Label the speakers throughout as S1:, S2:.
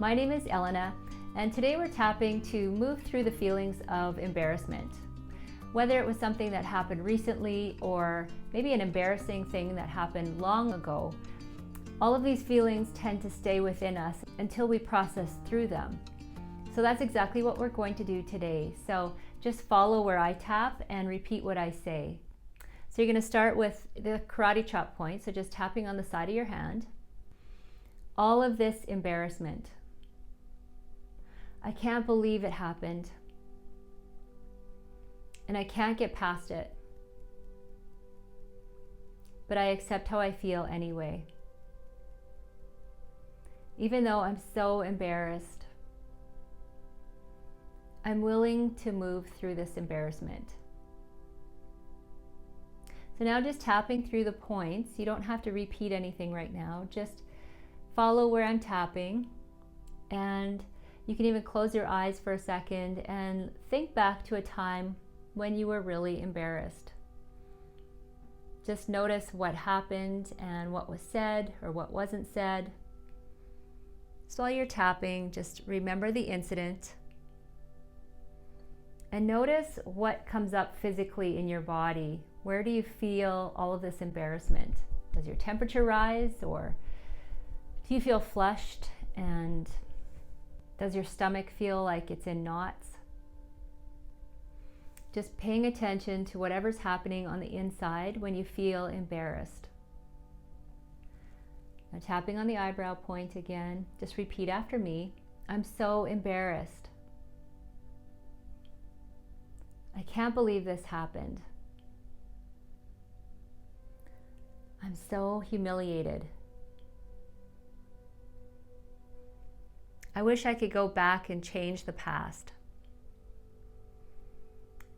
S1: My name is Elena, and today we're tapping to move through the feelings of embarrassment. Whether it was something that happened recently or maybe an embarrassing thing that happened long ago, all of these feelings tend to stay within us until we process through them. So that's exactly what we're going to do today. So just follow where I tap and repeat what I say. So you're going to start with the karate chop point, so just tapping on the side of your hand. All of this embarrassment. I can't believe it happened. And I can't get past it. But I accept how I feel anyway. Even though I'm so embarrassed, I'm willing to move through this embarrassment. So now just tapping through the points. You don't have to repeat anything right now. Just follow where I'm tapping. And you can even close your eyes for a second and think back to a time when you were really embarrassed. Just notice what happened and what was said or what wasn't said. So while you're tapping, just remember the incident and notice what comes up physically in your body. Where do you feel all of this embarrassment? Does your temperature rise, or do you feel flushed, and does your stomach feel like it's in knots? Just paying attention to whatever's happening on the inside when you feel embarrassed. Now tapping on the eyebrow point again, just repeat after me. I'm so embarrassed. I can't believe this happened. I'm so humiliated. I wish I could go back and change the past.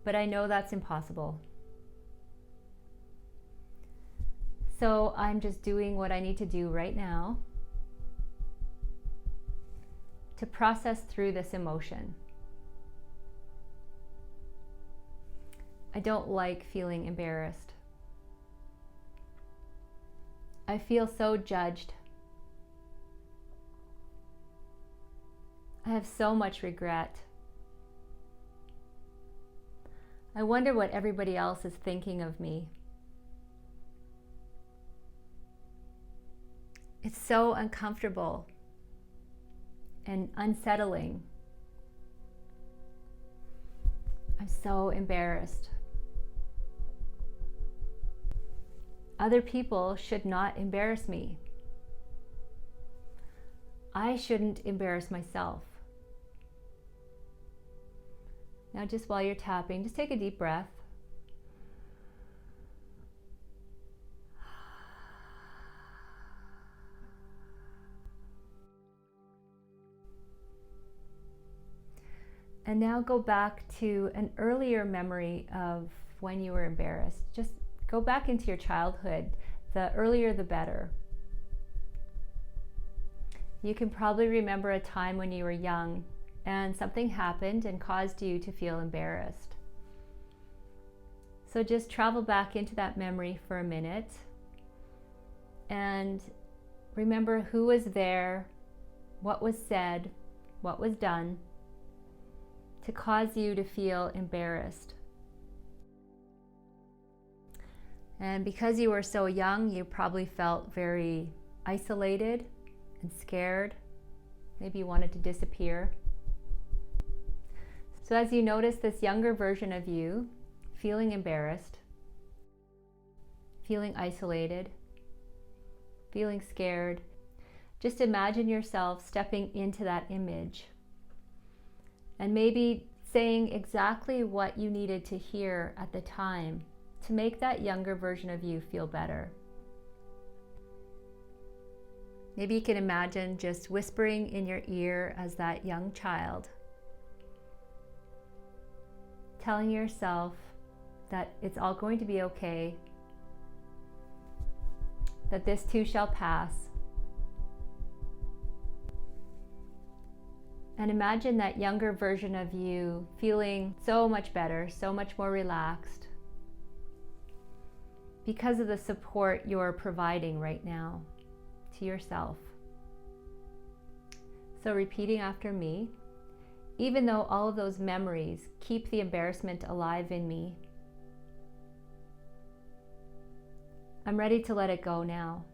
S1: But I know that's impossible. So I'm just doing what I need to do right now to process through this emotion. I don't like feeling embarrassed. I feel so judged. I have so much regret. I wonder what everybody else is thinking of me. It's so uncomfortable and unsettling. I'm so embarrassed. Other people should not embarrass me. I shouldn't embarrass myself. Now just while you're tapping, just take a deep breath. And now go back to an earlier memory of when you were embarrassed. Just go back into your childhood. The earlier the better. You can probably remember a time when you were young and something happened and caused you to feel embarrassed. So just travel back into that memory for a minute and remember who was there, what was said, what was done to cause you to feel embarrassed. And because you were so young, you probably felt very isolated and scared. Maybe you wanted to disappear. So as you notice this younger version of you feeling embarrassed, feeling isolated, feeling scared, just imagine yourself stepping into that image and maybe saying exactly what you needed to hear at the time to make that younger version of you feel better. Maybe you can imagine just whispering in your ear as that young child, telling yourself that it's all going to be okay, that this too shall pass. And imagine that younger version of you feeling so much better, so much more relaxed because of the support you're providing right now to yourself. So repeating after me, even though all of those memories keep the embarrassment alive in me, I'm ready to let it go now.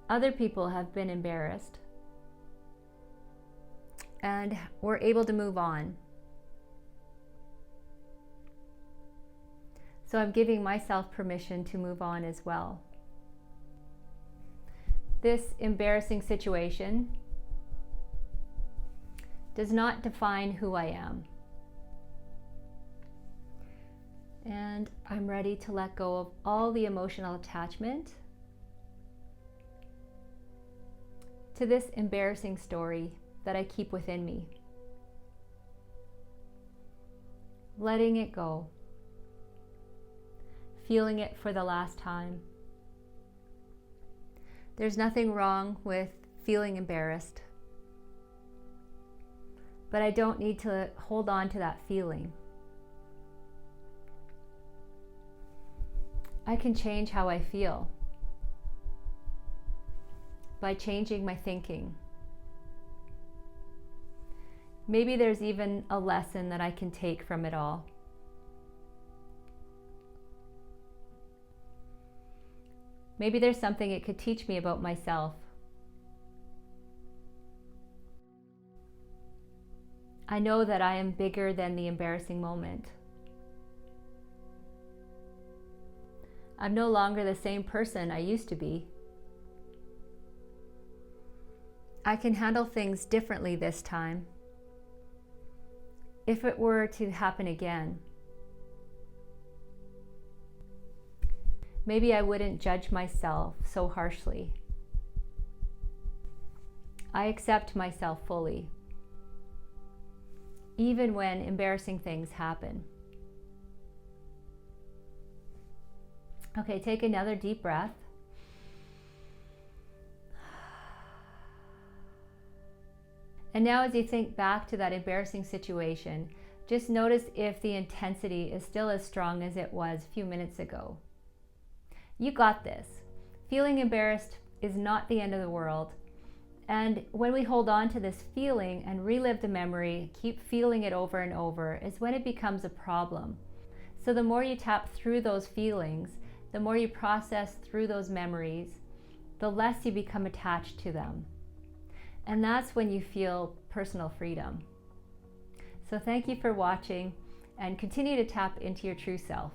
S1: Other people have been embarrassed and were able to move on. So I'm giving myself permission to move on as well. This embarrassing situation does not define who I am. And I'm ready to let go of all the emotional attachment to this embarrassing story that I keep within me. Letting it go. Feeling it for the last time. There's nothing wrong with feeling embarrassed, but I don't need to hold on to that feeling. I can change how I feel by changing my thinking. Maybe there's even a lesson that I can take from it all. Maybe there's something it could teach me about myself. I know that I am bigger than the embarrassing moment. I'm no longer the same person I used to be. I can handle things differently this time. If it were to happen again, maybe I wouldn't judge myself so harshly. I accept myself fully, even when embarrassing things happen. Okay, take another deep breath. And now as you think back to that embarrassing situation, just notice if the intensity is still as strong as it was a few minutes ago. You got this. Feeling embarrassed is not the end of the world. And when we hold on to this feeling and relive the memory, keep feeling it over and over, is when it becomes a problem. So the more you tap through those feelings, the more you process through those memories, the less you become attached to them. And that's when you feel personal freedom. So thank you for watching, and continue to tap into your true self.